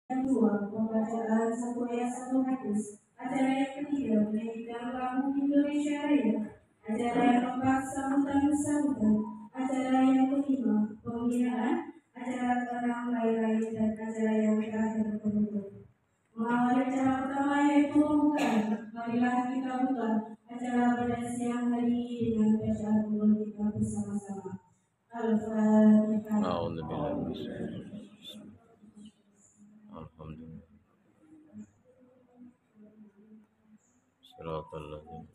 kedua, pembacaan satu ayat satu hadis. Acara yang ketiga, menyanyikan lagu Indonesia Raya. Acara yang keempat, sambutan. Acara yang kelima, pembinaan. Acara keenam, lain-lain, dan acara yang terakhir penutup. Mengawali acara pertama yaitu pembukaan. Marilah kita buka acara pada siang hari ini dengan bacaan ulun kita bersama-sama. Al-Fatihah. Alhamdulillah. Siratal ladzina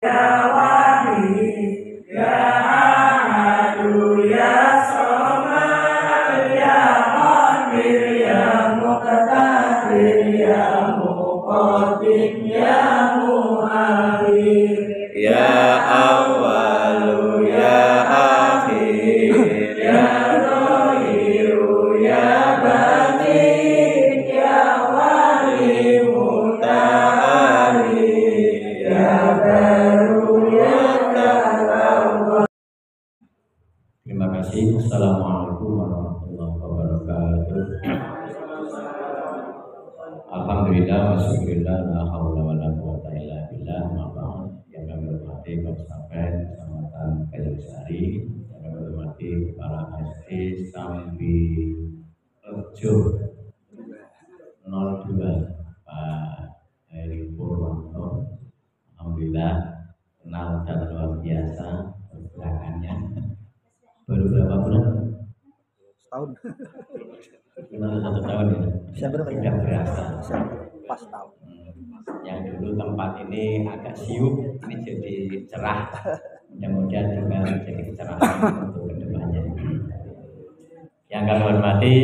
Ya Wahid, Ya Ahadu, Ya Samad, Ya Qadir, Ya Muqtadir, Ya Muqaddim, Ya Muakhir, Ya Awwalu Ya Akhir Ya Zahiru, Ya Batin, Ya Wali Muta'ali, Ya Baru, Ya Ta'ala. Terima kasih. Assalamualaikum warahmatullahi wabarakatuh. Alhamdulillah wasyukurillah la haula wala quwata illa billah. Yang kami hormati Bapak Sapen Kecamatan Kajasari, yang kami hormati para SD Sambi Rejo 02 Pak Heri Purwanto. Alhamdulillah kenal dan luar biasa pergerakannya. Baru berapa bulan? Setahun. Kenal 1 tahun ya. Tidak berasa. Pas tahun. Yang dulu tempat ini agak siup, ini jadi cerah. Mudah-mudahan juga jadi kecerahan untuk kedepannya. Yang kami hormati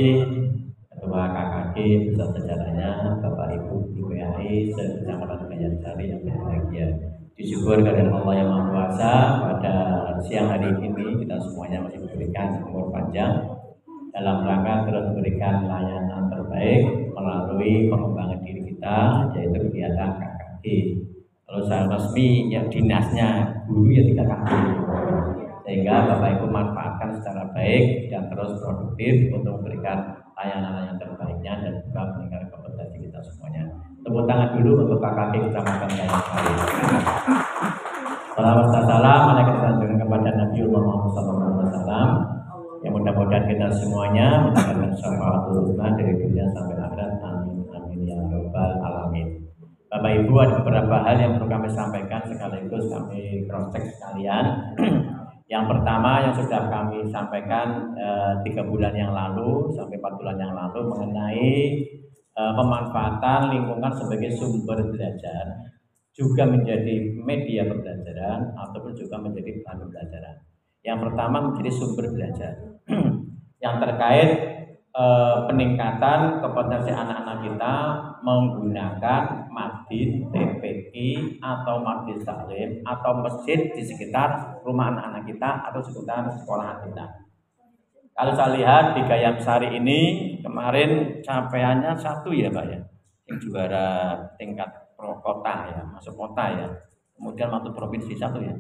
Ketua KKG beserta jajarannya, Bapak Ibu Guru PAI se-Kecamatan Kajasari yang berbahagia. Disyukur kepada Allah yang Maha Kuasa, pada siang hari ini kita semuanya masih diberikan umur panjang dalam rangka terus memberikan layanan terbaik melalui pengembangan diri kita, yaitu kegiatan KKG. Kalau secara resmi yang dinasnya guru ya 3 KKG, sehingga Bapak Ibu manfaatkan secara baik dan terus produktif untuk memberikan layanan-layanan terbaiknya dan juga meningkatkan kompetensi kita semuanya. Tepuk tangan dulu untuk KKG Kecamatan Kajasari. Salawat dan salam alaikum kepada Nabiullah Muhammad SAW. Yang mudah-mudahan kita semuanya mendapatkan syafaatul ummah dari dunia sampai akhirat. Amin amin ya rabbal alamin. Bapak Ibu, ada beberapa hal yang perlu kami sampaikan sekaligus kami cross check sekalian. Yang pertama yang sudah kami sampaikan 3 bulan yang lalu sampai 4 bulan yang lalu mengenai pemanfaatan lingkungan sebagai sumber belajar, juga menjadi media pembelajaran ataupun juga menjadi bahan pembelajaran. Yang pertama menjadi sumber belajar yang terkait peningkatan kompetensi anak-anak kita menggunakan masjid, TPQ atau masjid taklim atau masjid di sekitar rumah anak-anak kita atau sekitar sekolah kita. Kalau saya lihat di Gayam Sari ini kemarin capaiannya 1 ya Pak ya, yang juara tingkat kota ya, masuk kota ya. Kemudian masuk provinsi 1 ya.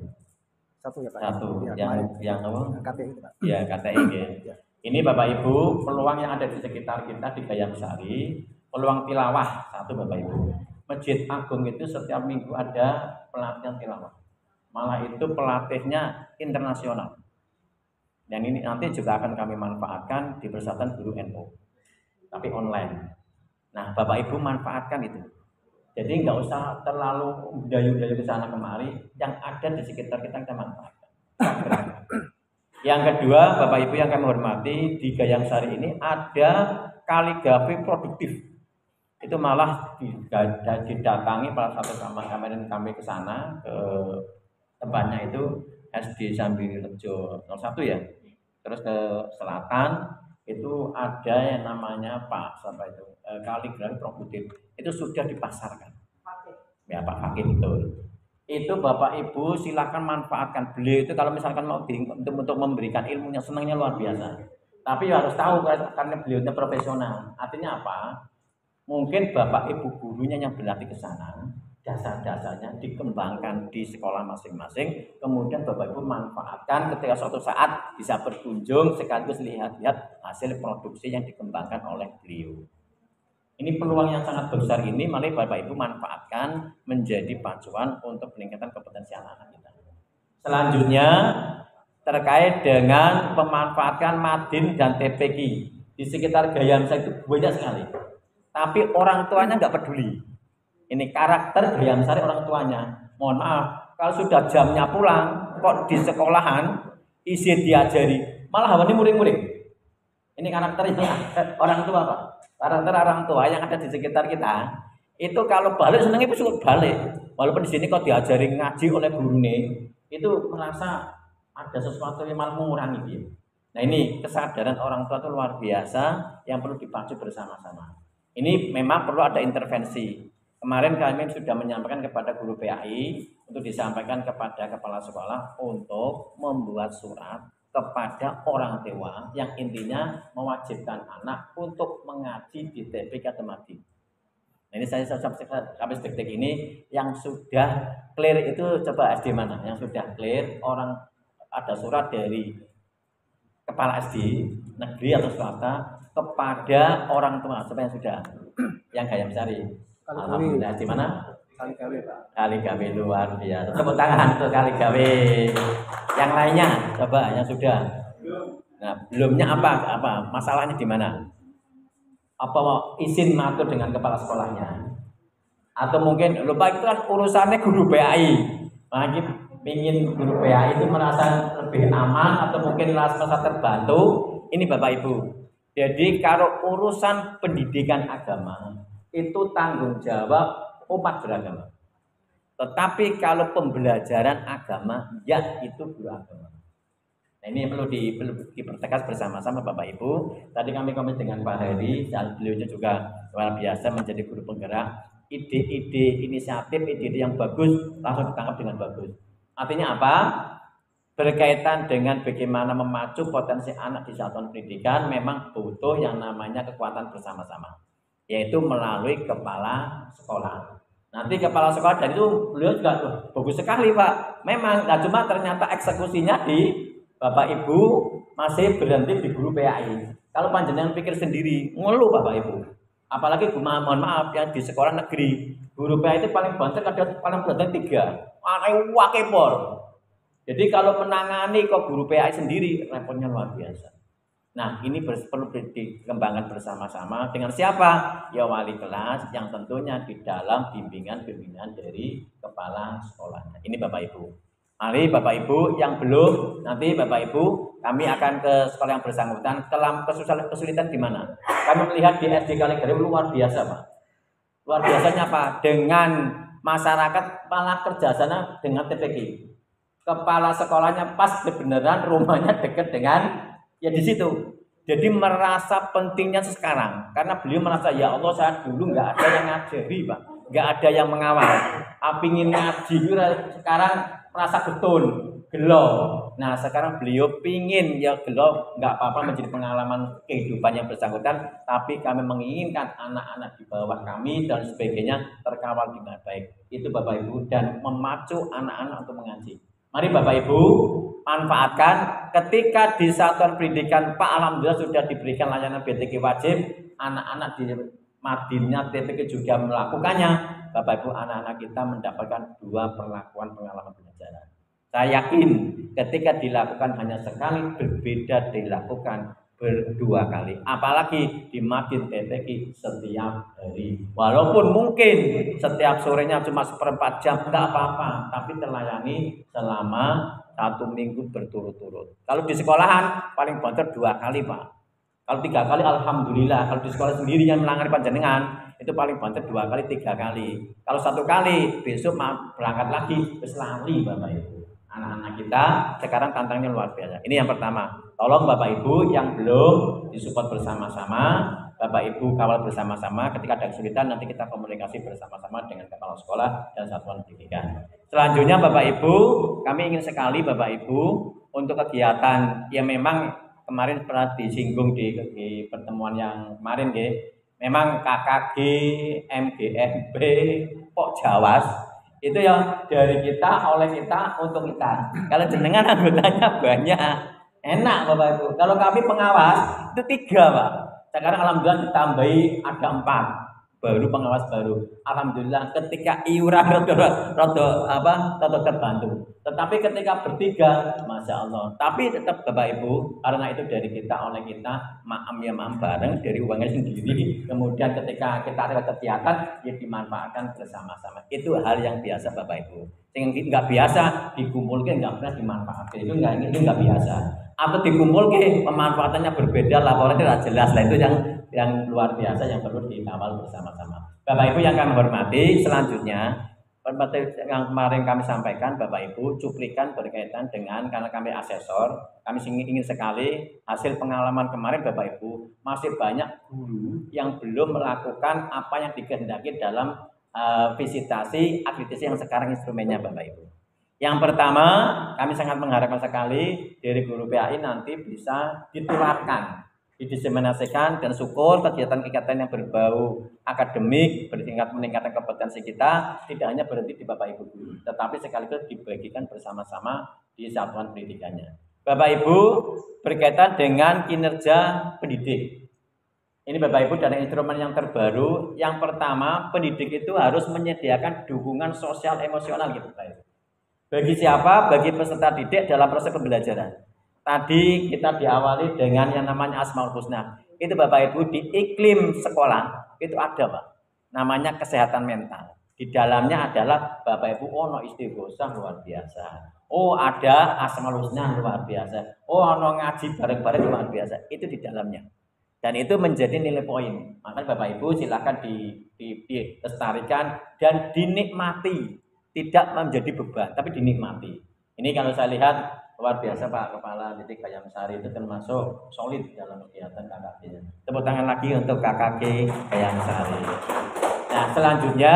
1 ya Pak. 1 ya, yang apa? KTI Pak. Ya KTI ya. Ini Bapak Ibu, peluang yang ada di sekitar kita di Gayam Sari, peluang tilawah 1 Bapak Ibu. Masjid Agung itu setiap minggu ada pelatihan tilawah. Malah itu pelatihnya internasional. Dan ini nanti juga akan kami manfaatkan di Persatuan Guru NU, tapi online. Nah, Bapak Ibu manfaatkan itu. Jadi nggak usah terlalu dayu-dayu ke sana kemari, yang ada di sekitar kita manfaatkan. Yang kedua, Bapak Ibu yang kami hormati, di Gayam Sari ini ada kaligrafi produktif. Itu malah didatangi pada satu kemarin kami ke sana, ke tempatnya itu SD Sambi Rejo 01 ya. Terus ke selatan itu ada yang namanya kaligrafi produktif. Itu sudah dipasarkan. Ya Pak Fakih betul. Itu Bapak Ibu silakan manfaatkan. Beliau itu kalau misalkan mau untuk memberikan ilmunya senangnya luar biasa. Tapi harus tahu karena beliaunya profesional. Artinya apa? Mungkin Bapak Ibu gurunya yang berlatih ke sana dasar-dasarnya dikembangkan di sekolah masing-masing, kemudian Bapak Ibu manfaatkan ketika suatu saat bisa berkunjung sekaligus lihat-lihat hasil produksi yang dikembangkan oleh beliau. Ini peluang yang sangat besar ini, mari Bapak Ibu manfaatkan menjadi pacuan untuk peningkatan kompetensi anak-anak kita. Selanjutnya terkait dengan memanfaatkan Madin dan TPQ di sekitar Gayamsa itu banyak sekali, tapi orang tuanya nggak peduli. Ini karakter Gayamsari orang tuanya. Mohon maaf, kalau sudah jamnya pulang, kok di sekolahan isi diajari, malah hawanya muring-muring. Ini karakternya orang tua, Pak. Karakter orang tua yang ada di sekitar kita, itu kalau balik senengnya itu suka balik. Walaupun di sini kok diajari ngaji oleh gurune, itu merasa ada sesuatu yang malah mengurangi dia. Nah ini kesadaran orang tua itu luar biasa yang perlu dipacu bersama-sama. Ini memang perlu ada intervensi. Kemarin kami sudah menyampaikan kepada guru PAI untuk disampaikan kepada kepala sekolah untuk membuat surat kepada orang tua yang intinya mewajibkan anak untuk mengaji di TPK atau Madin. Nah, ini saya sampai detik ini yang sudah clear itu coba SD mana? Yang sudah clear orang ada surat dari kepala SD negeri atau swasta kepada orang tua siapa yang sudah yang Gayamsari. Alhamdulillah di mana? Kaligawe, Pak. Kaligawe luar biasa. Tepuk tangan untuk Kaligawe. Yang lainnya coba yang sudah. Nah, belumnya apa? Masalahnya di mana? Apa mau izin matur dengan kepala sekolahnya? Atau mungkin lupa itu kan urusannya guru PAI. Lagi ingin guru PAI itu merasa lebih aman atau mungkin merasa terbantu. Ini Bapak Ibu. Jadi kalau urusan pendidikan agama itu tanggung jawab umat beragama. Tetapi kalau pembelajaran agama, ya itu guru agama. Nah, ini perlu dipertegas bersama-sama Bapak Ibu. Tadi kami komen dengan Pak Heri, dan beliau juga luar biasa menjadi guru penggerak. Ide-ide inisiatif, ide-ide yang bagus langsung ditangkap dengan bagus. Artinya apa? Berkaitan dengan bagaimana memacu potensi anak di satuan pendidikan memang butuh yang namanya kekuatan bersama-sama, yaitu melalui kepala sekolah. Nanti kepala sekolah dan itu beliau juga bagus sekali Pak. Memang nggak cuma ternyata eksekusinya di Bapak Ibu masih berhenti di guru PAI. Kalau panjenengan pikir sendiri ngeluh Bapak Ibu. Apalagi mohon maaf yang di sekolah negeri guru PAI itu paling banter kadang paling banter 3. Aneh wakepor. Jadi kalau menangani kok guru PAI sendiri repotnya luar biasa. Nah, ini perlu dikembangkan bersama-sama dengan siapa? Ya wali kelas yang tentunya di dalam bimbingan dari kepala sekolahnya. Ini Bapak Ibu. Mari Bapak Ibu yang belum, nanti Bapak Ibu kami akan ke sekolah yang bersangkutan. Kesulitan di mana? Kami melihat di SD Kaligawe luar biasa, Pak. Luar biasanya apa? Dengan masyarakat malah kerjasama dengan TPQ. Kepala sekolahnya pas kebenaran rumahnya dekat dengan ya di situ. Jadi merasa pentingnya sekarang karena beliau merasa ya Allah saya dulu nggak ada yang ngajari Pak, nggak ada yang mengawal. Apingin ngaji sekarang merasa betul gelo. Nah sekarang beliau pingin ya gelo nggak apa-apa menjadi pengalaman kehidupan yang bersangkutan, tapi kami menginginkan anak-anak di bawah kami dan sebagainya terkawal dengan baik. Itu Bapak Ibu dan memacu anak-anak untuk mengaji. Mari Bapak Ibu manfaatkan ketika di satuan pendidikan Pak alhamdulillah sudah diberikan layanan BTK wajib, anak-anak di Madinnya TPK juga melakukannya. Bapak Ibu anak-anak kita mendapatkan 2 perlakuan pengalaman pembelajaran. Saya yakin ketika dilakukan hanya sekali berbeda dilakukan berdua kali, apalagi di Madin TPK setiap hari. Walaupun mungkin setiap sorenya cuma 1/4 jam, enggak apa-apa, tapi terlayani selama 1 minggu berturut-turut. Kalau di sekolahan paling banter 2 kali Pak. Kalau 3 kali alhamdulillah. Kalau di sekolah sendiri yang melanggar panjenengan itu paling banter 2 kali 3 kali. Kalau 1 kali besok berangkat lagi terus lali Bapak Ibu. Anak-anak kita sekarang tantangannya luar biasa. Ini yang pertama. Tolong Bapak Ibu yang belum disupport bersama-sama, Bapak Ibu kawal bersama-sama. Ketika ada kesulitan nanti kita komunikasi bersama-sama dengan kepala sekolah dan satuan pendidikan. Selanjutnya Bapak Ibu, kami ingin sekali Bapak Ibu untuk kegiatan yang memang kemarin pernah disinggung di pertemuan yang kemarin memang KKG, MGMB, Pok Jawas itu yang dari kita, oleh kita, untuk kita. Kalau jenengan anggotanya banyak, enak Bapak Ibu. Kalau kami pengawas itu 3 Pak. Sekarang alhamdulillah ditambahi ada 4 baru pengawas baru. Alhamdulillah ketika iuran rada terbantu. Tetapi ketika bertiga, masya Allah. Tapi tetap Bapak Ibu, karena itu dari kita, oleh kita, maam ya maam bareng dari uangnya sendiri. Kemudian ketika kita ada kegiatan, ya dimanfaatkan bersama-sama. Itu hal yang biasa Bapak Ibu. Yang nggak biasa dikumpulkan, nggak pernah dimanfaatkan. Itu nggak biasa. Atau dikumpulkan, pemanfaatannya berbeda, laporannya tidak jelas. Nah itu yang luar biasa yang perlu dikawal bersama-sama. Bapak Ibu yang kami hormati, selanjutnya yang kemarin kami sampaikan Bapak Ibu cuplikan berkaitan dengan, karena kami asesor, kami ingin sekali hasil pengalaman kemarin Bapak Ibu, masih banyak guru yang belum melakukan apa yang dikehendaki dalam visitasi akreditasi yang sekarang instrumennya Bapak Ibu. Yang pertama, kami sangat mengharapkan sekali dari guru PAI nanti bisa ditularkan, didiseminasikan, dan syukur kegiatan-kegiatan yang berbau akademik bertingkat meningkatkan kompetensi kita tidak hanya berhenti di Bapak Ibu guru, tetapi sekaligus dibagikan bersama-sama di satuan pendidikannya. Bapak Ibu, berkaitan dengan kinerja pendidik. Ini Bapak Ibu dari instrumen yang terbaru. Yang pertama, pendidik itu harus menyediakan dukungan sosial emosional gitu Bapak Ibu. Bagi siapa? Bagi peserta didik dalam proses pembelajaran. Tadi kita diawali dengan yang namanya Asmaul Husna. Itu Bapak Ibu di iklim sekolah itu ada Pak. Namanya kesehatan mental. Di dalamnya adalah Bapak Ibu ono istighosah luar biasa. Oh ada Asmaul Husna luar biasa. Oh ono ngaji bareng-bareng luar biasa. Itu di dalamnya. Dan itu menjadi nilai poin. Maka Bapak Ibu silakan dilestarikan dan dinikmati. Tidak menjadi beban, tapi dinikmati. Ini kalau saya lihat luar biasa Pak Kepala Didik Gayam Sari itu termasuk solid dalam kegiatan KKG-nya. Tepuk tangan lagi untuk KKG Gayam Sari. Nah selanjutnya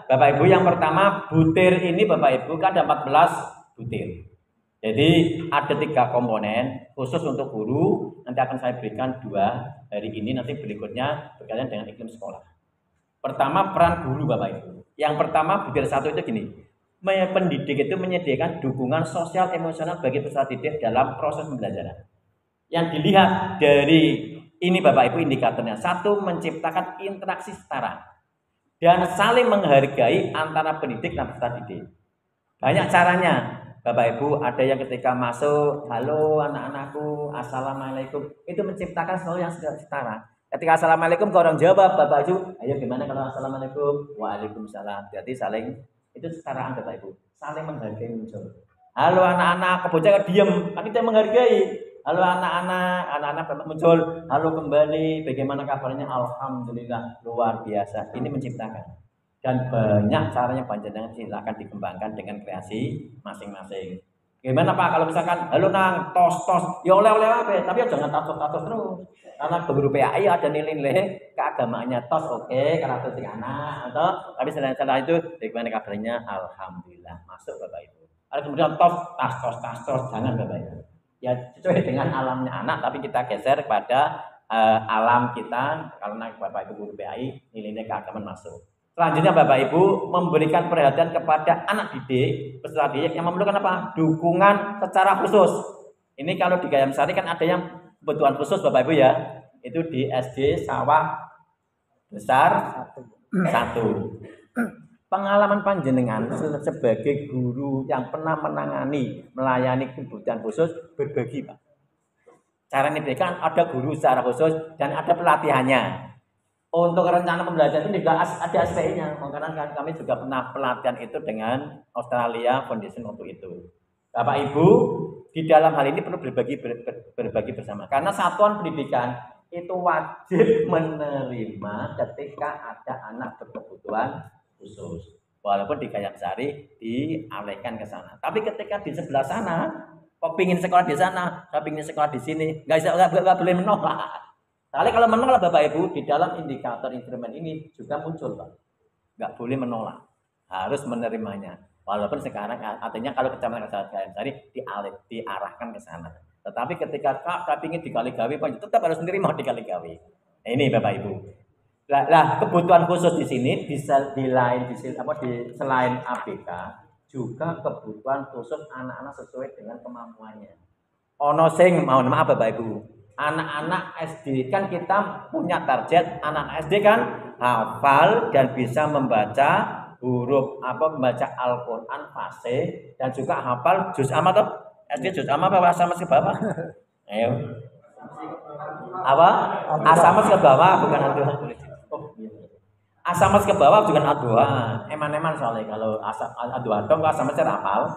Bapak Ibu yang pertama butir ini Bapak Ibu kan ada 14 butir. Jadi ada 3 komponen khusus untuk guru. Nanti akan saya berikan 2 hari ini, nanti berikutnya berkaitan dengan iklim sekolah. Pertama peran guru Bapak Ibu. Yang pertama butir 1 itu gini. Pendidik itu menyediakan dukungan sosial emosional bagi peserta didik dalam proses pembelajaran. Yang dilihat dari ini Bapak Ibu indikatornya. 1, menciptakan interaksi setara dan saling menghargai antara pendidik dan peserta didik. Banyak caranya Bapak Ibu, ada yang ketika masuk, halo anak-anakku, assalamualaikum, itu menciptakan selalu yang setara. Ketika assalamualaikum ke orang jawab Bapak Ibu, ayo gimana kalau assalamualaikum, waalaikumsalam. Jadi saling itu setaraan Bapak Ibu, saling menghargai muncul. Halo anak-anak, bocah diem, kan kita menghargai. Halo anak-anak muncul, halo kembali, bagaimana kabarnya? Alhamdulillah, luar biasa. Ini menciptakan. Dan banyak caranya panjenengan silakan dikembangkan dengan kreasi masing-masing. Gimana Pak kalau misalkan halo nang tos, ya oleh-oleh apa, tapi jangan tos terus. Karena guru PAI ada nilai-nilai keagamaannya tos oke, karakteristik anak atau tapi setelah itu bagaimana kabarnya? Alhamdulillah, masuk Bapak Ibu. Ada kemudian tos jangan Bapak Ibu. Ya sesuai dengan alamnya anak, tapi kita geser kepada alam kita karena Bapak Ibu guru PAI nilai-nilai keagamaan masuk. Selanjutnya Bapak Ibu memberikan perhatian kepada anak didik, peserta didik yang memerlukan apa? Dukungan secara khusus. Ini kalau di Gayam Sari kan ada yang kebutuhan khusus Bapak Ibu ya. Itu di SD Sawah Besar 1. Pengalaman panjenengan sebagai guru yang pernah menangani, melayani kebutuhan khusus berbagi Pak. Cara ini kan ada guru secara khusus dan ada pelatihannya. Untuk rencana pembelajaran itu juga ada SPI-nya. Karena kami juga pernah pelatihan itu dengan Australia Foundation untuk itu. Bapak Ibu, di dalam hal ini perlu berbagi bersama. Karena satuan pendidikan itu wajib menerima ketika ada anak berkebutuhan khusus. Walaupun di Gayam Sari dialihkan ke sana. Tapi ketika di sebelah sana, kok pingin sekolah di sana, saya pingin sekolah di sini, nggak boleh menolak. Soalnya kalau menolak Bapak Ibu di dalam indikator instrumen ini juga muncul Pak. Nggak boleh menolak, harus menerimanya. Walaupun sekarang artinya kalau kecamatan Gayam Sari diarahkan ke sana. Tetapi ketika Kak ingin dikali gawe, Pak tetap harus menerima dikali gawe. Nah, ini Bapak Ibu. Lah, kebutuhan khusus di sini bisa di selain ABK juga kebutuhan khusus anak-anak sesuai dengan kemampuannya. Ono sing mohon maaf Bapak Ibu, anak-anak SD kan kita punya target anak SD kan hafal dan bisa membaca huruf membaca Al-Qur'an fasih dan juga hafal juz amma toh. SD juz amma apa sama ke bawah? Ayo. Apa? Asamas ke bawah bukan aduan. Oh, iya. Asamas ke bawah bukan aduan. Eman-eman soalnya kalau aduan dong asamas hafal.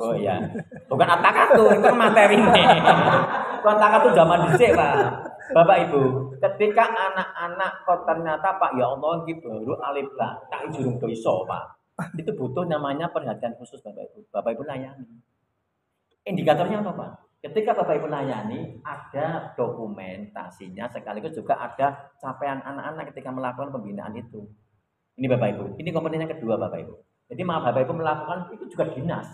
Oh iya. Bukan atakatu, itu materi ini. Atakatu zaman dhisik, Pak. Bapak Ibu, ketika anak-anak kok ternyata Pak ya Allah iki baru alif ba, tak jurung iso, Pak. Itu butuh namanya perhatian khusus Bapak Ibu. Bapak Ibu layani. Indikatornya apa, Pak? Ketika Bapak Ibu layani, ada dokumentasinya sekaligus juga ada capaian anak-anak ketika melakukan pembinaan itu. Ini Bapak Ibu. Ini komponen yang kedua Bapak Ibu. Jadi maaf Bapak Ibu melakukan itu juga dinas.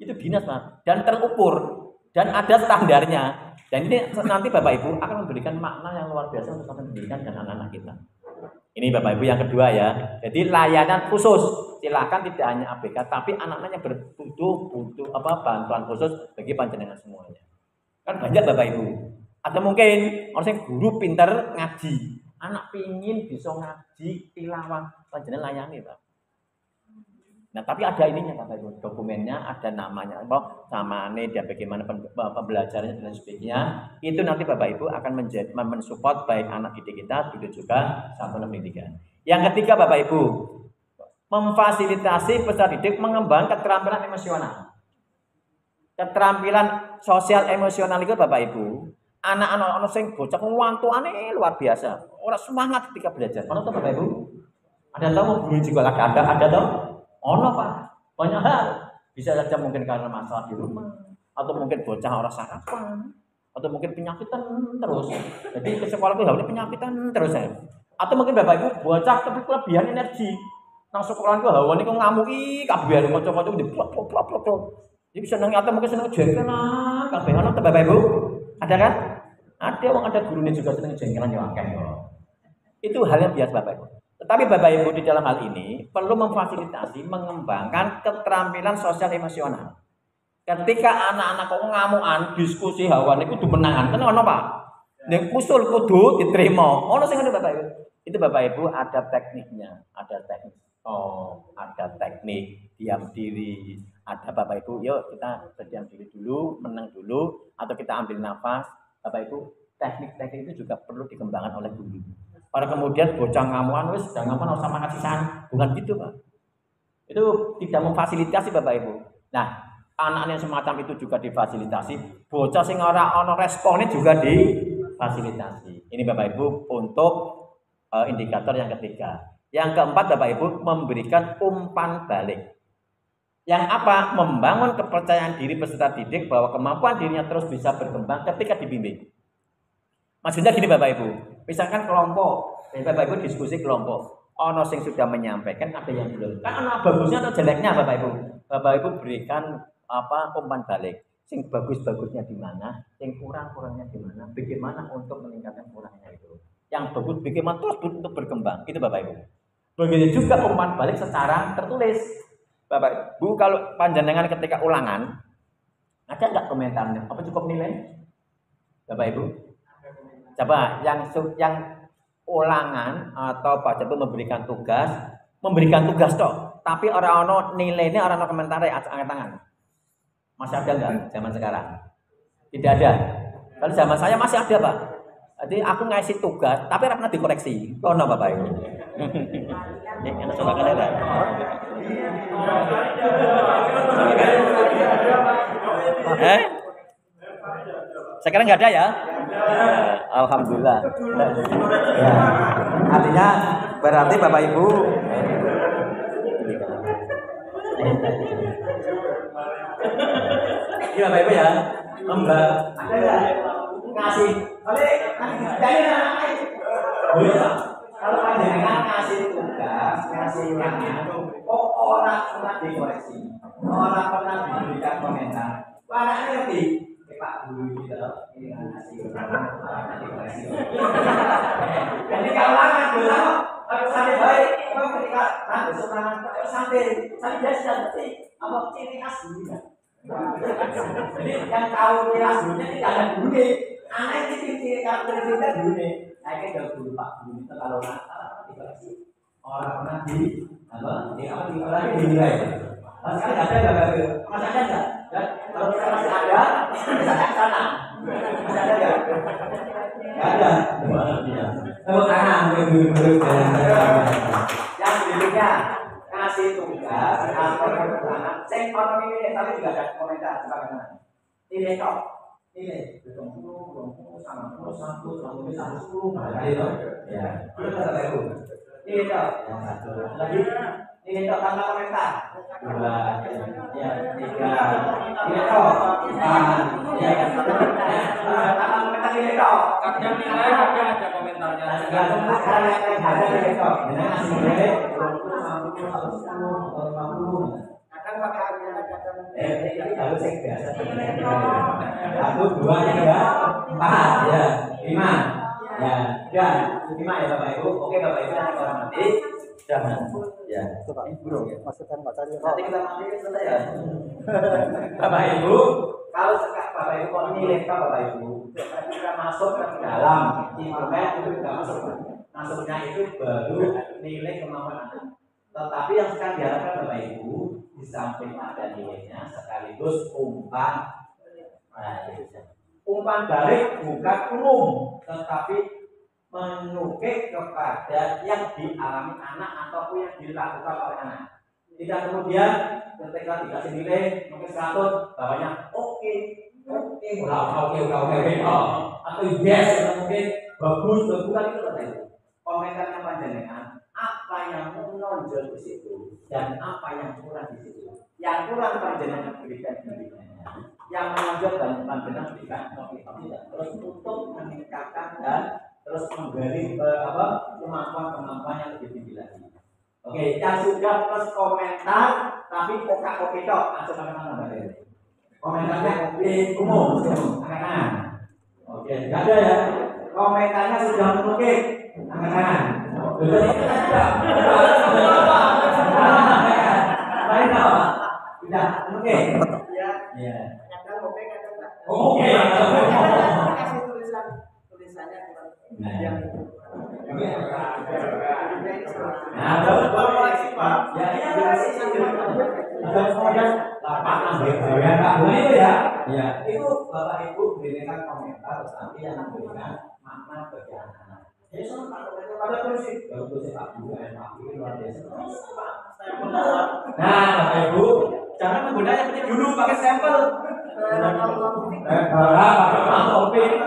Itu dinas Pak. Dan terukur. Dan ada standarnya. Dan ini nanti Bapak Ibu akan memberikan makna yang luar biasa untuk pendidikan dan anak-anak kita. Ini Bapak Ibu yang kedua ya. Jadi layanan khusus. Silakan tidak hanya ABK, tapi anak-anaknya butuh bantuan khusus bagi panjenengan semuanya. Kan banyak Bapak Ibu. Atau mungkin orang yang guru pintar ngaji, anak pingin bisa ngaji tilawah, panjenengan layani Pak. Nah tapi ada ininya Bapak Ibu, dokumennya ada namanya, namanya dia bagaimana pembelajarannya dan sebagainya. Itu nanti Bapak Ibu akan mensupport baik anak didik kita, begitu juga satuan pendidikan. Yang ketiga Bapak Ibu, memfasilitasi peserta didik mengembangkan keterampilan emosional. Keterampilan sosial emosional itu Bapak Ibu, anak-anak sing bocah wantuane luar biasa. Orang semangat ketika belajar. Ono Bapak Ibu? Ada tahu guru juga ada tahu? Ono Pak. Banyak hal. Bisa saja mungkin karena masalah di rumah atau mungkin bocah orang sarapan atau mungkin penyakitan terus. Jadi ke sekolah itu harus penyakitan terus ya. Atau mungkin Bapak Ibu bocah tapi kelebihan energi. Nang sekolah itu hawa niku ngamuki kabeh kanca-kanca di plok. Jadi bisa nang atau mungkin seneng jengkelan kabeh ono Bapak Ibu? Ada kan? Ada wong ada gurunya juga seneng jengkelan ya akeh. Itu hal yang biasa Bapak Ibu. Tetapi Bapak Ibu di dalam hal ini perlu memfasilitasi mengembangkan keterampilan sosial emosional. Ketika anak-anak kok ngamukan diskusi hawa niku kudu menangan, kan ono Pak. Nek usul kudu diterima. Ono sing ngono Bapak Ibu. Itu Bapak Ibu ada tekniknya, ada teknik. Ada teknik diam diri. Ada Bapak Ibu, yuk kita berdiam diri dulu, menang dulu atau kita ambil nafas. Bapak Ibu, teknik-teknik itu juga perlu dikembangkan oleh guru. Pada kemudian bocah ngamuan wis sudah ngamuan sama kasihan, bukan gitu Pak. Itu tidak memfasilitasi Bapak Ibu. Nah, anak-anak yang semacam itu juga difasilitasi. Bocah sing ora ana responnya juga difasilitasi. Ini Bapak Ibu untuk indikator yang ketiga. Yang keempat Bapak Ibu memberikan umpan balik. Yang apa? Membangun kepercayaan diri peserta didik bahwa kemampuan dirinya terus bisa berkembang ketika dibimbing. Maksudnya gini Bapak Ibu, misalkan kelompok, Bapak Ibu diskusi kelompok, ono sing sudah menyampaikan, ada yang belum. Kan ono bagusnya atau jeleknya Bapak Ibu. Bapak Ibu berikan umpan balik. Sing bagus-bagusnya di mana, sing kurang-kurangnya di mana, bagaimana untuk meningkatkan kurangnya itu. Yang bagus bagaimana terus untuk berkembang, itu Bapak Ibu. Begitu juga umpan balik secara tertulis. Bapak Ibu kalau panjenengan ketika ulangan, ada enggak komentarnya? Apa cukup nilai? Bapak Ibu? Coba yang ulangan atau Pak Jabu memberikan tugas toh, tapi orang nilainya orang komentar angkat tangan. Masih ada enggak zaman sekarang? Tidak ada. Kalau zaman saya masih ada Pak. Jadi aku ngasih tugas, tapi pernah dikoreksi. Ono Bapak Ibu. Ini coba kalian lihat. Sekarang nggak ada ya? Alhamdulillah. Ya. Artinya berarti Bapak Ibu ini Bapak Ibu ya, ada ya ngasih, kalau panjenengan ngasih tugas, ngasih orang pernah dikoreksi, orang pernah diberikan komentar, anaknya ngerti. Pak Guru gitu. Ini kan ngasih jadi kalau kan dulu kalau sampai baik, kalau ketika besok sampai dia sudah ngerti apa ciri khas gurunya. Jadi yang tahu ciri khas gurunya tidak ada gurunya. Anak itu ciri khas gurunya. Saya kan udah guru Pak Guru itu kalau dikasih orang pernah di dinilai. Mas kan ada nggak? Mas ada nggak? Kalau kita masih ada, kita ke sana. Masih ada nggak? Nggak ada. Tepuk tangan yang berikutnya kasih tugas atau pertanyaan. Saya orang ini tapi juga ada komentar sebagaimana. Nilai kok, nilai 20, 30, 1, 10, ya. Nilai kok yang satu lagi. Nilai kok tanpa komentar. 2, ya 3. Nilai kok, ya tanpa komentar nilai kok. Kadang nilai kadang ada komentarnya. Ada nilai kok. Dengan ngasih nilai 20, 10, 50. Kadang pakai kadang. Kalau saya biasa. 1, 2, 3, 4, ya 5. Ya, 5 ya Bapak Ibu. Oke Bapak Ibu nanti kita mati. Jangan. Ya. Itu Pak. Burung ya. Masukkan matanya. Nanti kita mati selesai ya. Bapak Ibu, kalau sekarang Bapak Ibu kalau nilai Bapak Ibu, ketika masuk ke dalam internet itu tidak masuk. Masuknya itu baru nilai kemampuan Anda. Tetapi yang sekarang diharapkan Bapak Ibu, di samping ada nilainya sekaligus umpan. Umpan balik bukan umum, tetapi menukik kepada yang dialami anak ataupun yang dilakukan oleh anak. Tidak kemudian ketika dikasih nilai mungkin 100 bawahnya oke, atau yes atau mungkin bagus, bukan itu tadi. Komentarnya panjenengan apa yang menonjol di situ dan apa yang kurang di situ. Yang kurang panjenengan berikan pendidikannya, yang menonjol dan panjenengan berikan motivasi dan terus untuk meningkatkan dan terus menggali kemampuan yang lebih tinggi lagi. Oke, yang sudah plus komentar tapi oke dok, langsung tangan Mbak Dewi. Komentarnya umum, angkat tangan. Oke, nggak ada ya. Komentarnya sudah menukik, angkat tangan. Baik dok, sudah menukik. Ya. Kadang oke kadang enggak. Oke. Kasih tulisannya yang Nah, Pak. Ya, ya, itu Bapak Ibu berikan komentar tetapi yang memberikan makna bagi anak-anak. Jadi sama pada kursi, baru kursi Pak Guru, Pak Guru luar biasa. Nah, Bapak Ibu jangan menggunakan yang penting dulu pakai sampel.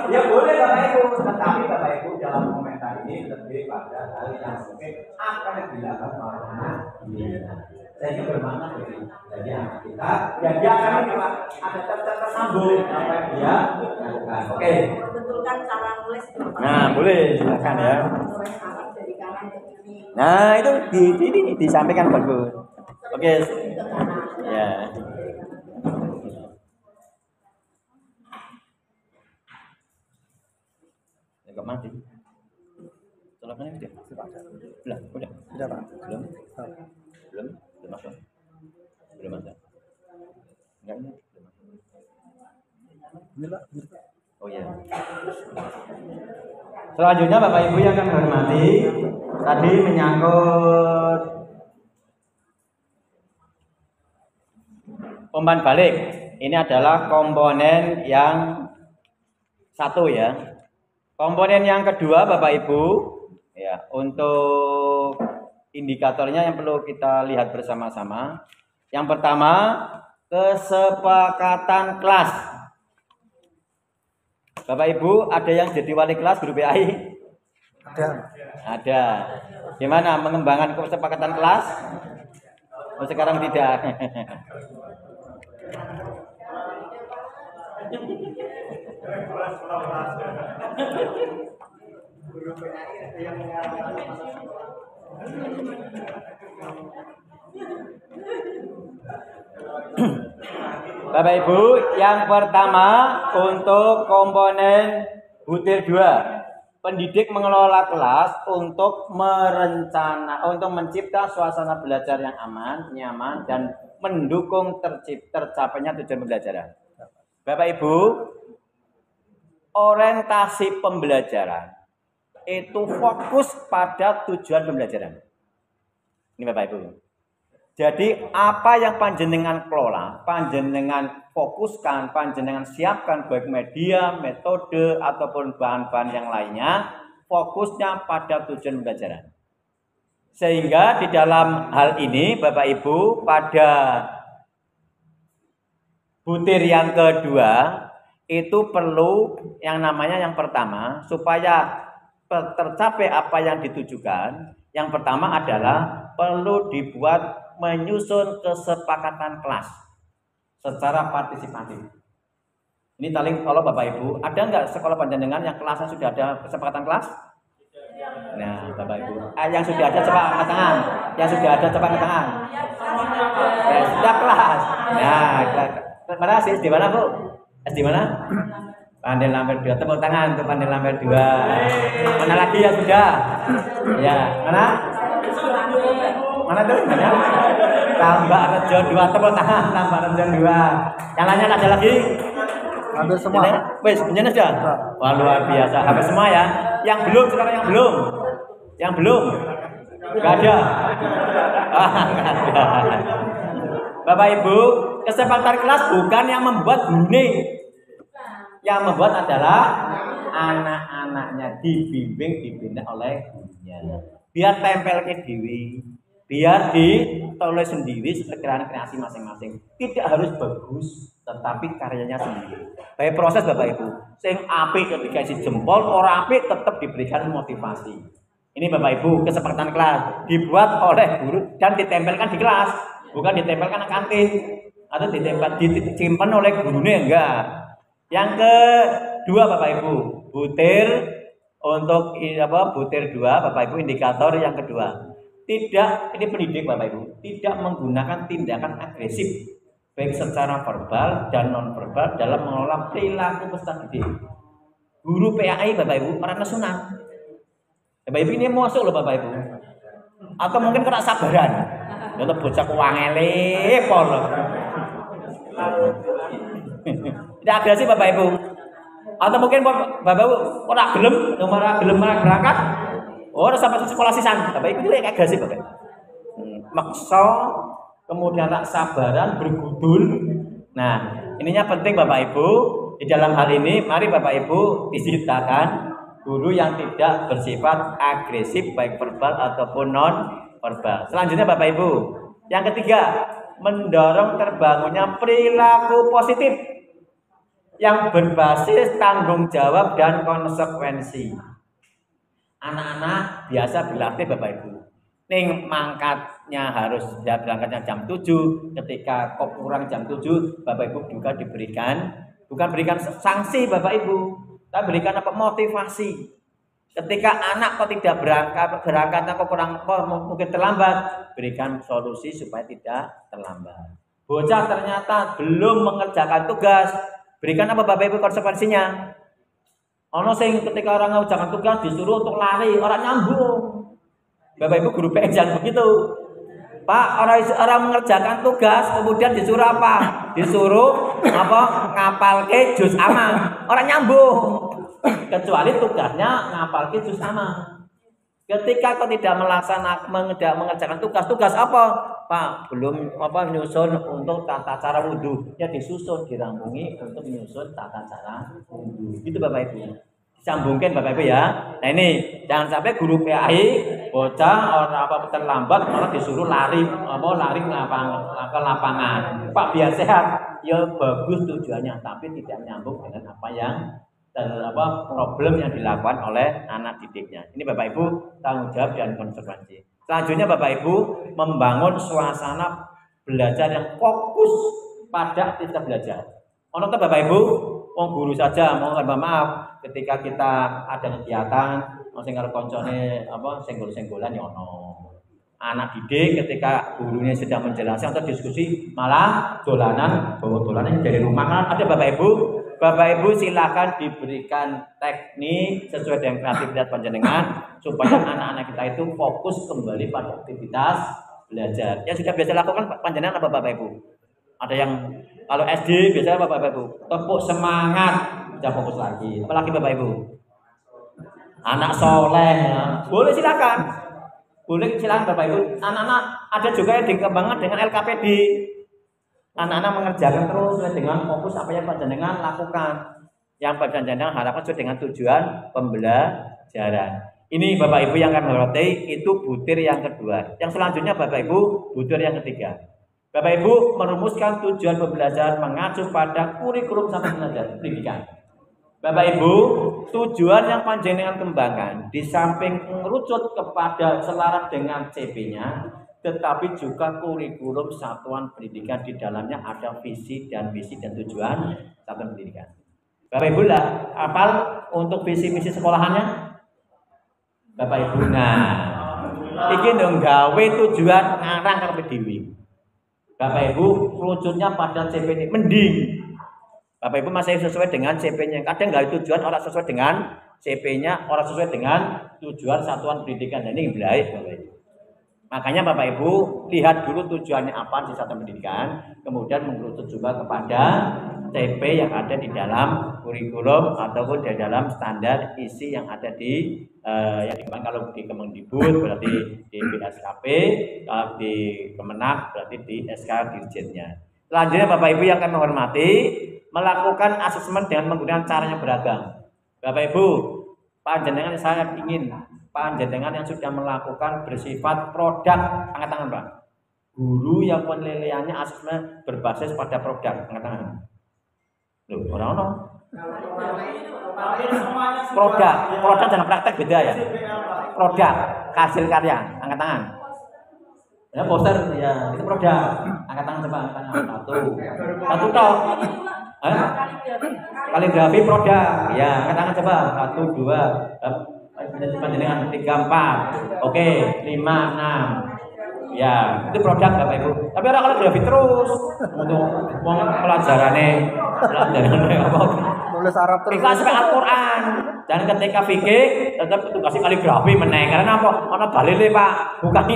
Ya boleh Bapak Ibu, tetapi Bapak Ibu dalam komentar ini lebih pada hal yang mungkin akan dilakukan oleh anak ini. Sehingga bermakna bagi anak kita, dan dia akan ada tersambung apa yang dia lakukan. Oke. Betulkan cara nulis. Nah, boleh silakan ya. Nulis Arab dari kanan ke kiri. Nah, itu disampaikan bagus. Oke. Ya. Enggak mati. Silakan ya. Belum, udah. Sudah Pak. Belum. Belum masuk. Belum masuk. Enggak ini. Ini Pak. Oh iya. Selanjutnya Bapak Ibu yang kami hormati, tadi menyangkut umpan balik. Ini adalah komponen yang satu ya. Komponen yang kedua Bapak Ibu, ya, untuk indikatornya yang perlu kita lihat bersama-sama. Yang pertama, kesepakatan kelas. Bapak Ibu, ada yang jadi wali kelas guru PAI? Ada. Gimana mengembangkan kesepakatan kelas? Oh, sekarang tidak. Bapak Ibu, yang pertama untuk komponen butir 2. Pendidik mengelola kelas untuk untuk mencipta suasana belajar yang aman, nyaman, dan mendukung tercapainya tujuan pembelajaran. Bapak Ibu, orientasi pembelajaran itu fokus pada tujuan pembelajaran. Ini Bapak Ibu. Jadi apa yang panjenengan kelola, panjenengan fokuskan, panjenengan siapkan baik media, metode, ataupun bahan-bahan yang lainnya, fokusnya pada tujuan pembelajaran. Sehingga di dalam hal ini Bapak Ibu pada butir yang kedua itu perlu yang namanya yang pertama supaya tercapai apa yang ditujukan. Yang pertama adalah perlu dibuat menyusun kesepakatan kelas secara partisipatif. Ini paling kalau Bapak Ibu, ada nggak sekolah panjenengan yang kelasnya sudah ada kesepakatan kelas? Nah, Bapak Ibu, yang sudah ada coba angkat tangan. Yang sudah ada coba angkat tangan. Ya, sudah kelas. Nah, mana sih? Di mana Bu? Di mana? Pandai Lamber 2. Tepuk tangan untuk Pandai Lamber 2. Mana lagi yang sudah? Ya, mana? Mana tuh? Mana? Tambak Rejo 2. Tepuk tangan Tambak Rejo 2. Yang lainnya ada lagi? Hampir semua. Wes, benar sudah. Wah, luar biasa. Hampir semua ya. Yang belum sekarang yang belum. Yang belum. Enggak ada. Enggak ada. Bapak Ibu, kesepakatan kelas bukan yang membuat gune. Yang membuat adalah anak-anaknya dibimbing, dibina oleh gurunya. Biar tempel ke dewi, biar ditulis sendiri sesuai kreasi masing-masing. Tidak harus bagus, tetapi karyanya sendiri. Baik proses Bapak Ibu. Sing apik ketika isi jempol, orang apik tetap diberikan motivasi. Ini Bapak Ibu, kesepakatan kelas dibuat oleh guru dan ditempelkan di kelas, bukan ditempelkan di kantin atau disimpan oleh gurunya, enggak. Yang kedua Bapak Ibu, butir untuk butir 2 Bapak Ibu, indikator yang kedua. Tidak, ini pendidik Bapak Ibu, tidak menggunakan tindakan agresif baik secara verbal dan non verbal dalam mengelola perilaku peserta didik. Guru PAI Bapak Ibu orang nasional. Bapak Ibu ini masuk loh Bapak Ibu. Atau mungkin kena sabaran. Untuk bocah kuangele pol. Tidak agresif Bapak Ibu. Atau mungkin Bapak Ibu ora gelem berangkat. Oh, sampai sekolah sisan. Bapak Ibu itu kayak agresif Bapak. Maksa, kemudian tak sabaran, bergudul. Nah, ininya penting Bapak Ibu. Di dalam hal ini, mari Bapak Ibu disitakan guru yang tidak bersifat agresif baik verbal ataupun non verbal. Selanjutnya Bapak Ibu, yang ketiga, mendorong terbangunnya perilaku positif yang berbasis tanggung jawab dan konsekuensi. Anak-anak biasa berlatih Bapak Ibu. Ning mangkatnya harus berangkatnya jam 7, ketika kok kurang jam 7, Bapak Ibu juga bukan berikan sanksi Bapak Ibu, tapi berikan motivasi. Ketika anak kok tidak berangkatnya kok kurang mungkin terlambat, berikan solusi supaya tidak terlambat. Bocah ternyata belum mengerjakan tugas, berikan apa Bapak Ibu konsekuensinya? Ono sing ketika orang mengerjakan tugas disuruh untuk lari, orang nyambung. Bapak Ibu guru PS jangan begitu. Pak, orang mengerjakan tugas kemudian disuruh apa? Disuruh ngapalke juz amma. Orang nyambung. Kecuali tugasnya ngapalke juz amma. Ketika kau tidak mengerjakan tugas apa? Pak, belum menyusun untuk tata cara wudhu. Ya disusun, dirangkungi untuk menyusun tata cara wudhu. Itu Bapak Ibu. Disambungkan Bapak Ibu ya. Nah ini jangan sampai guru PAI bocah orang terlambat malah disuruh lari ke lapangan. Pak biar sehat. Ya bagus tujuannya, tapi tidak nyambung dengan apa yang problem yang dilakukan oleh anak didiknya. Ini Bapak Ibu tanggung jawab dan konsekuensi. Selanjutnya Bapak Ibu membangun suasana belajar yang fokus pada aktivitas belajar. Ono Bapak Ibu, guru saja mohon maaf ketika kita ada kegiatan sing karo koncone senggol-senggolan ya ono. Anak didik ketika gurunya sedang menjelaskan atau diskusi malah dolanan, bawa dolanan dari rumah kan ada Bapak Ibu. Bapak Ibu silakan diberikan teknik sesuai dengan kreativitas panjenengan supaya anak-anak kita itu fokus kembali pada aktivitas belajar. Yang sudah biasa lakukan panjenengan apa Bapak Ibu? Ada yang kalau SD biasanya Bapak Ibu tepuk semangat, bisa fokus lagi. Apalagi Bapak Ibu? Anak soleh, ya. Boleh silakan. Boleh silakan Bapak Ibu. Anak-anak ada juga yang dikembangkan dengan LKPD. Anak-anak mengerjakan terus sesuai dengan fokus apa yang panjenengan lakukan. Yang panjenengan harapkan sesuai dengan tujuan pembelajaran. Ini Bapak Ibu yang akan menghormati, itu butir yang kedua. Yang selanjutnya Bapak Ibu, butir yang ketiga. Bapak Ibu merumuskan tujuan pembelajaran mengacu pada kurikulum satuan pendidikan. Bapak Ibu, tujuan yang panjenengan kembangkan di samping mengerucut kepada selaras dengan CP-nya, tetapi juga kurikulum satuan pendidikan di dalamnya ada visi dan misi dan tujuan satuan pendidikan. Bapak Ibu lah, hafal untuk visi misi sekolahannya? Bapak Ibu, nah, iki dong gawe tujuan ngarang karep dhewe. Bapak Ibu, kerucutnya pada CP ini mending. Bapak Ibu masih sesuai dengan CP-nya. Kadang nggak tujuan orang sesuai dengan CP-nya, orang sesuai dengan tujuan satuan pendidikan. Dan ini baik Bapak Ibu. Makanya Bapak Ibu lihat dulu tujuannya apa di satuan pendidikan, kemudian mengerucut juga kepada CP yang ada di dalam kurikulum ataupun di dalam standar isi yang ada di yang kalau di Kemendikbud berarti di BSKP, kalau di Kemenak berarti di SK Dirjennya. Selanjutnya Bapak Ibu yang akan menghormati melakukan asesmen dengan menggunakan cara yang beragam. Bapak Ibu, panjenengan saya ingin panjenengan yang sudah melakukan bersifat produk, angkat tangan Pak. Guru yang penilaiannya asesmen berbasis pada produk, angkat tangan. Loh, orang-orang. Produk dan praktek beda ya. Produk, hasil karya, angkat tangan. Ya poster ya, itu produk. Angkat tangan coba, angkat tangan. Satu toh. Kaligrafi produk. Ya, angkat tangan coba. 1 2 panjenengan 3 4. Oke, 5 6. Ya, itu produk Bapak Ibu. Tapi orang kaligrafi terus untuk pelajarannya apa? Tulis Arab terus. Ikhlas Al-Qur'an. Dan ketika fikih tetap itu kasih kaligrafi meneh. Karena apa? Ana dalile, Pak. Bukan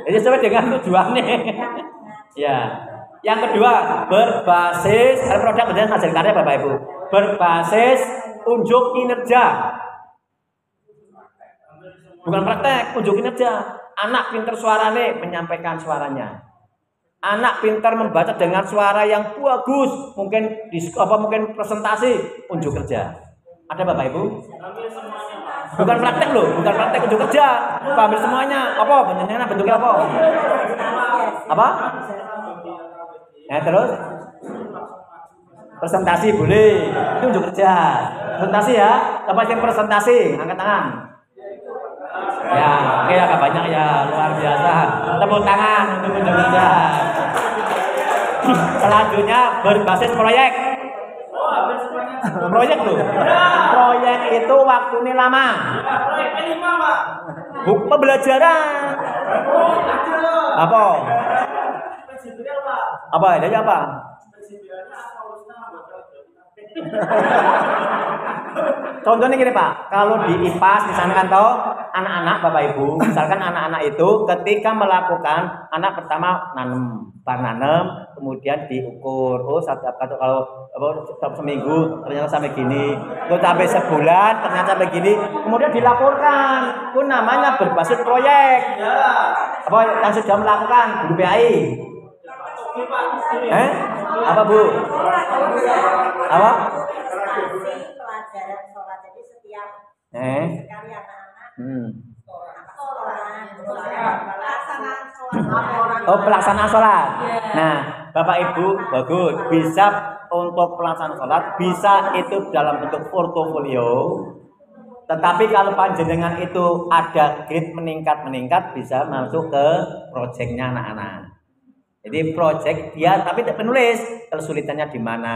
jadi sesuai dengan tujuannya. Ya. Yang kedua, berbasis produk dan hasil karya Bapak Ibu. Berbasis unjuk kinerja. Bukan praktek, unjuk kinerja. Anak pintar suaranya menyampaikan suaranya. Anak pintar membaca dengan suara yang bagus, mungkin mungkin presentasi, unjuk kerja. Ada Bapak Ibu? Bukan praktek loh, bukan praktek unjuk kerja. Ambil semuanya. Apa bentuknya apa? Apa? Ya terus presentasi boleh, itu unjuk kerja. Presentasi ya, apa yang presentasi? Angkat tangan. Ya, oke agak banyak ya, luar biasa. Tepuk tangan untuk unjuk kerja. Selanjutnya berbasis proyek. Proyek loh. Proyek itu waktunya lama. Buku pembelajaran. Apa? Apa adanya apa? Contohnya gini Pak, kalau di IPAS misalnya kan tahu anak-anak Bapak Ibu, misalkan anak-anak itu ketika melakukan anak pertama nanem, kemudian diukur, oh kalau seminggu ternyata sampai gini, terus sampai sebulan ternyata sampai gini, kemudian dilaporkan, itu namanya berbasis proyek. Apa yang sudah melakukan guru PAI? Apa Bu? Apa? Pelajaran sholat, jadi setiap sekali anak-anak pelaksanaan sholat. Nah, Bapak Ibu bagus, bisa untuk pelaksanaan sholat, bisa itu dalam bentuk portofolio. Tetapi kalau panjenengan itu ada grade meningkat bisa masuk ke proyeknya anak-anak. Jadi proyek dia tapi tidak penulis kesulitannya di mana,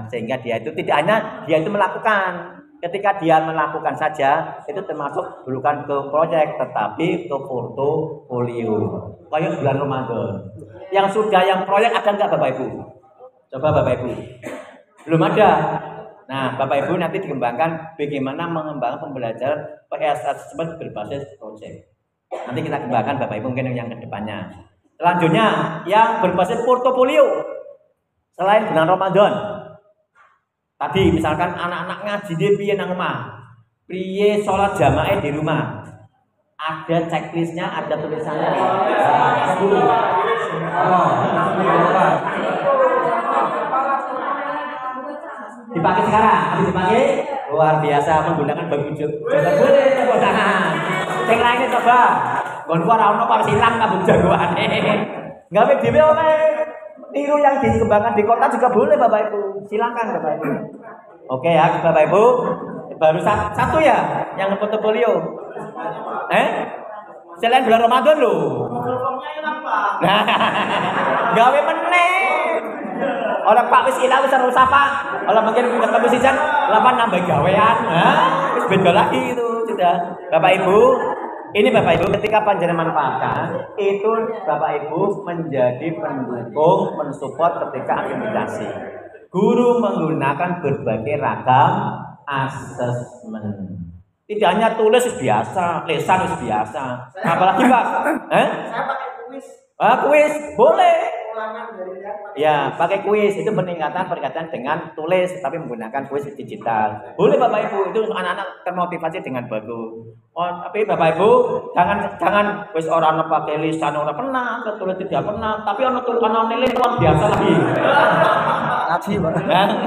sehingga dia itu tidak hanya dia itu melakukan, Ketika dia melakukan saja, itu termasuk bukan ke proyek, tetapi ke portofolio. Kayak bulan Ramadan. Yang sudah yang proyek ada nggak Bapak Ibu? Coba Bapak Ibu. Belum ada. Nah, Bapak Ibu nanti dikembangkan bagaimana mengembangkan pembelajaran PSS tersebut berbasis proyek. Nanti kita kembangkan Bapak Ibu mungkin yang kedepannya. Selanjutnya, yang berbasis portofolio. Selain bulan Ramadan. Tadi misalkan anak-anak ngaji di piye nang omah, piye sholat jamaah di rumah, ada checklistnya, ada tulisannya. Dipakai sekarang, habis dipakai luar biasa menggunakan baju boleh tepuk tangan. Yang lainnya coba, gon ora ono kok silang kabeh jagoane. Gawe dhewe oleh. Tiru yang dikembangkan di kota juga boleh Bapak Ibu. Silakan Bapak Ibu. Oke ya Bapak Ibu. Baru satu ya yang portofolio. Selain bulan Ramadan loh. Gawe meneh. Orang Pak wis ilang wis terus apa? Kalau mungkin ketemu sisan lapan nambah gawean. Wis beda lagi itu sudah. Bapak Ibu, ini Bapak Ibu ketika panjenengan manfaatkan itu Bapak Ibu menjadi pendukung, mensupport ketika akreditasi. Guru menggunakan berbagai ragam asesmen. Tidak hanya tulis biasa, lesan biasa. Apalagi Pak? Saya pakai kuis. Kuis boleh. Ulangan dari Ya, pakai kuis itu peningkatan berkaitan dengan tulis tapi menggunakan kuis digital. Boleh Bapak Ibu, itu anak-anak termotivasi dengan bagus. Tapi Bapak Ibu jangan wis orang pakai lisan orang pernah, tulis tidak pernah, tapi orang nilai luar biasa lagi. Ngaji, Pak.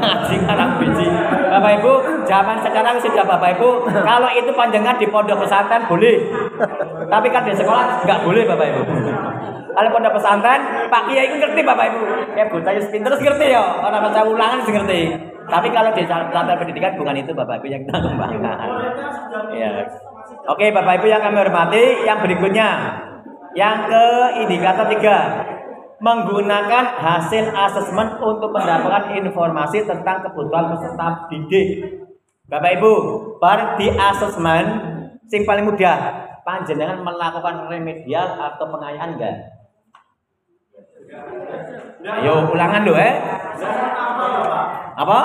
Ngaji karang biji. Bapak Ibu, zaman sekarang sudah Bapak Ibu, kalau itu panjangan di pondok pesantren boleh. Tapi kan di sekolah enggak boleh Bapak Ibu. Kalau pondok pesantren, Pak Kiai itu ngerti Bapak Ibu. Kayak bocah pinter ngerti ya, orang baca ulangan ngerti. Tapi kalau di pesantren pendidikan bukan itu Bapak Ibu yang kita kembangkan. Ya. Oke Bapak Ibu yang kami hormati, yang berikutnya. Yang ke indikator 3. Menggunakan hasil asesmen untuk mendapatkan informasi tentang kebutuhan peserta didik. Bapak Ibu, bar di asesmen sing paling mudah, panjenengan melakukan remedial atau pengayaan enggak? Ayo ulangan loh Apa?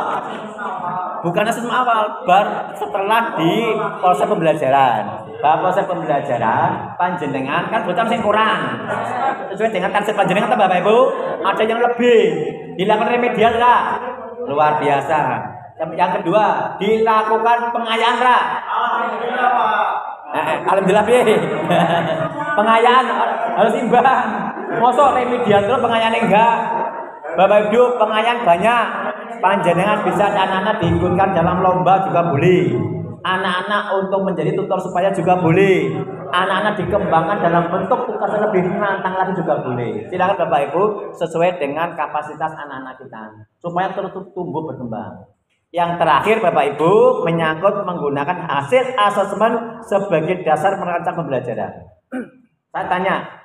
Bukan asesmen awal, bar setelah di proses pembelajaran. Proses pembelajaran panjenengan kan bocah sing kurang. Sesuai dengan target panjenengan Bapak Ibu, ada yang lebih. Dilakukan remedial enggak? Luar biasa. Yang kedua, dilakukan pengayaan enggak? Alhamdulillah Pak. Alhamdulillah piye? Pengayaan harus imbang. Mosok remedial terus pengayaan enggak? Bapak Ibu, pengayaan banyak. Panjenengan bisa anak-anak diikutkan dalam lomba juga boleh. Anak-anak untuk menjadi tutor supaya juga boleh. Anak-anak dikembangkan dalam bentuk tugas yang lebih menantang lagi juga boleh. Silakan Bapak Ibu sesuai dengan kapasitas anak-anak kita supaya terus tumbuh berkembang. Yang terakhir Bapak Ibu menyangkut menggunakan hasil asesmen sebagai dasar merancang pembelajaran. Saya tanya,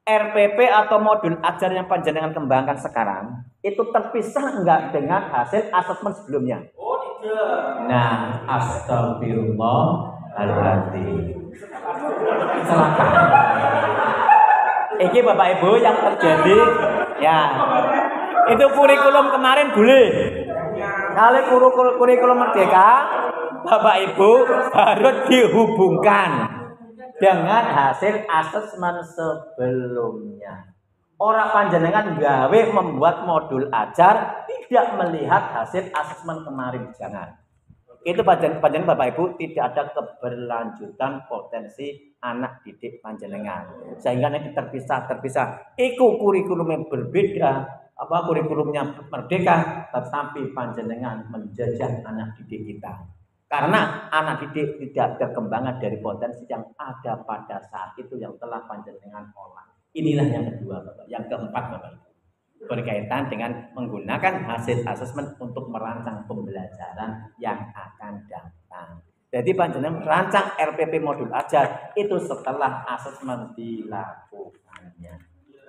RPP atau modul ajar yang panjenengan kembangkan sekarang itu terpisah enggak dengan hasil asesmen sebelumnya? Oh tidak. Nah, astagfirullahaladzim. Celaka. Ini Bapak Ibu yang terjadi, ya. Itu kurikulum kemarin boleh. Kalau kurikulum merdeka, Bapak Ibu harus dihubungkan dengan hasil asesmen sebelumnya. Orang panjenengan gawe membuat modul ajar tidak melihat hasil asesmen kemarin, jangan. Itu panjenengan Bapak Ibu tidak ada keberlanjutan potensi anak didik panjenengan. Sehingga nanti terpisah. Iku kurikulum yang berbeda, kurikulumnya merdeka, tetapi panjenengan menjajah anak didik kita. Karena anak didik tidak ada kembangan dari potensi yang ada pada saat itu yang telah panjenengan olah. Inilah yang kedua Bapak. Yang keempat Bapak Ibu, berkaitan dengan menggunakan hasil asesmen untuk merancang pembelajaran yang akan datang. Jadi panjenengan merancang RPP modul ajar itu setelah asesmen dilakukannya.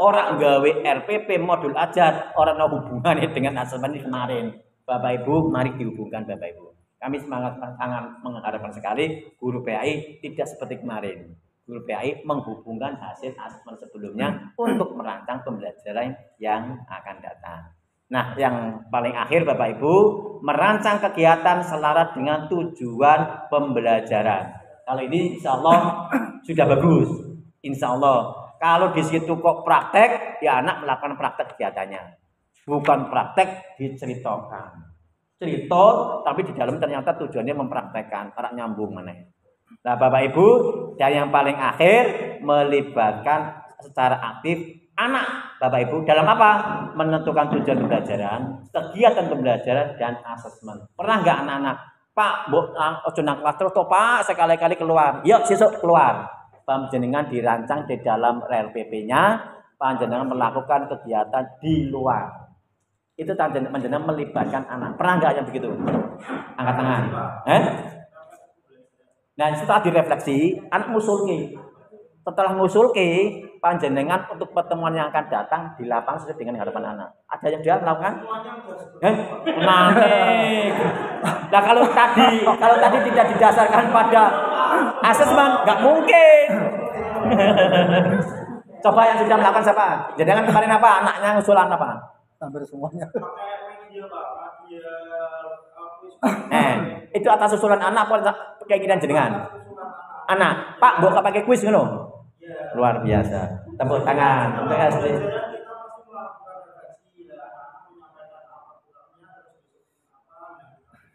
Orang gawe RPP modul ajar, orang ada hubungannya dengan asesmen kemarin. Bapak Ibu, mari dihubungkan Bapak Ibu. Kami sangat mengharapkan sekali guru PAI tidak seperti kemarin. Guru PAI menghubungkan hasil asesmen sebelumnya untuk merancang pembelajaran yang akan datang. Nah, yang paling akhir Bapak Ibu, merancang kegiatan selaras dengan tujuan pembelajaran. Kalau ini insya Allah sudah bagus. Insya Allah. Kalau di situ kok praktek, ya anak melakukan praktek kegiatannya. Bukan praktek diceritakan. Cerita, tapi di dalam ternyata tujuannya mempraktekkan. Para nyambung mana. Nah Bapak Ibu, dan yang paling akhir melibatkan secara aktif anak Bapak Ibu dalam apa? Menentukan tujuan pembelajaran, kegiatan pembelajaran dan asesmen. Pernah nggak anak-anak? Pak, ojo nang kelas terus toh Pak, sekali-kali keluar. Yuk sesuk keluar. Panjenengan dirancang di dalam RLPP-nya, panjenengan melakukan kegiatan di luar. Itu panjenengan melibatkan anak. Pernah nggak yang begitu? Angkat tangan. Nah setelah direfleksi, anak ngusulke. Setelah ngusulke, panjenengan untuk pertemuan yang akan datang di lapangan sesuai dengan harapan anak. Ada yang dia melakukan? Menarik. Nah kalau tadi tidak didasarkan pada asesmen, nggak mungkin. Coba yang sudah melakukan siapa? Jangan kemarin apa? Anaknya ngusulan apa? Hampir semuanya. Itu atas usulan anak apa keinginan jenengan? Anak, Pak, mbok pakai kuis ngono. Luar biasa. Tepuk tangan untuk SD.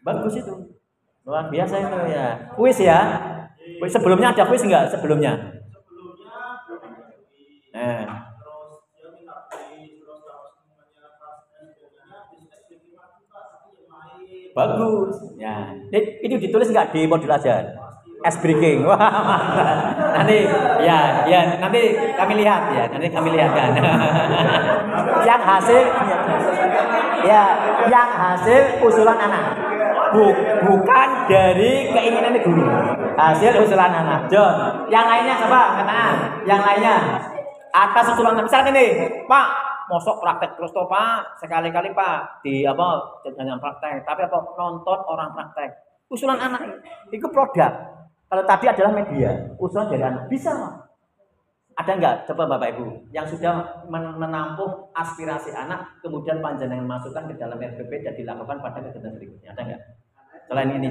Bagus itu. Luar biasa itu ya. Kuis ya. Sebelumnya ada kuis enggak? Sebelumnya. Bagus. Ya. Itu ditulis enggak di modul ajar? S breaking. Wah, nanti nanti kami lihat ya. Nanti kami lihat kan. yang hasil usulan anak. Bukan dari keinginan guru. Hasil usulan anak. John, yang lainnya coba katakan. Yang lainnya atas usulan anak. Misalnya ini, Pak, mosok praktek terus toh Pak, sekali-kali Pak di jangan praktek, tapi nonton orang praktek. Usulan anak itu produk. Kalau tadi adalah media, usulan dari anak bisa Pak. Ada enggak? Coba Bapak Ibu yang sudah menampung aspirasi anak, kemudian panjenengan masukkan ke dalam RPP dan dilakukan pada kegiatan berikutnya. Ada enggak?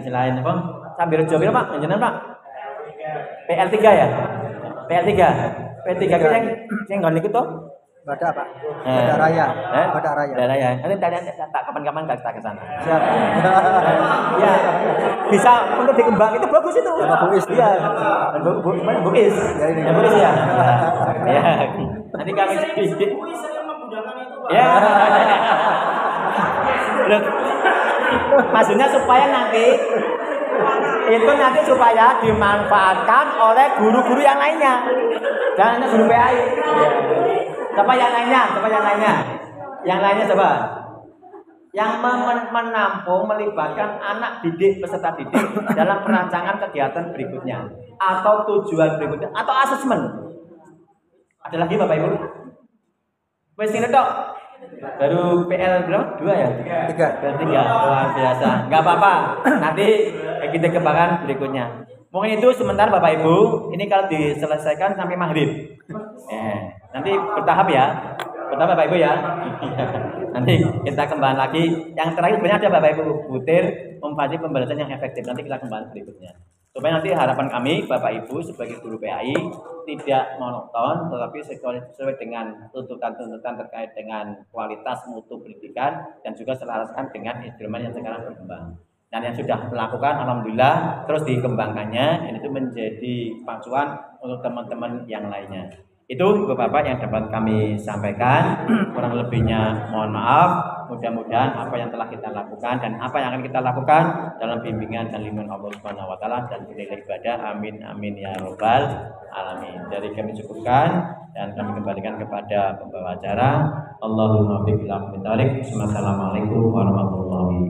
Selain apa? Sambil jawab Pak, panjenengan Pak. PL3 ya? PL3 itu yang ngon ikut toh? Bada Pak. Bada Raya. Bada Raya. Bada Raya. Nanti tak kapan-kapan kita ke sana. Siap. Ya. Bisa untuk dikembang itu bagus itu. Bagus. Iya. Bagus. Ya bagus ya. Ya. Nanti kami sedikit. Ya. Maksudnya supaya nanti supaya dimanfaatkan oleh guru-guru yang lainnya. Jangan hanya guru PAI. Coba yang lainnya. Yang lainnya coba. Yang menampung melibatkan anak didik peserta didik dalam perancangan kegiatan berikutnya atau tujuan berikutnya atau asesmen. Ada lagi Bapak Ibu? Wes ini tok. Baru PL berapa? 2 ya? 3. Luar biasa. Enggak apa-apa. Nanti kita kembangkan berikutnya. Mungkin itu sebentar Bapak Ibu. Ini kalau diselesaikan sampai maghrib. Nanti bertahap ya. Bertahap Bapak Ibu ya. Nanti kita kembali lagi. Yang terakhir sebenarnya ada Bapak Ibu butir memfasilitasi pembelajaran yang efektif. Nanti kita kembali berikutnya. Supaya nanti harapan kami Bapak Ibu sebagai guru PAI tidak monoton, tetapi sesuai dengan tuntutan-tuntutan terkait dengan kualitas mutu pendidikan dan juga selaraskan dengan instrumen yang sekarang berkembang. Dan yang sudah melakukan, alhamdulillah, terus dikembangkannya, itu menjadi pacuan untuk teman-teman yang lainnya. Itu Bapak-Bapak yang dapat kami sampaikan. Kurang lebihnya mohon maaf. Mudah-mudahan apa yang telah kita lakukan dan apa yang akan kita lakukan dalam bimbingan dan lindungan Allah Subhanahu wa taala dan berilah ibadah. Amin amin ya rabbal alamin. Dari kami cukupkan dan kami kembalikan kepada pembawa acara. Allahumma billahi min dzalik. Wassalamualaikum warahmatullahi wabarakatuh.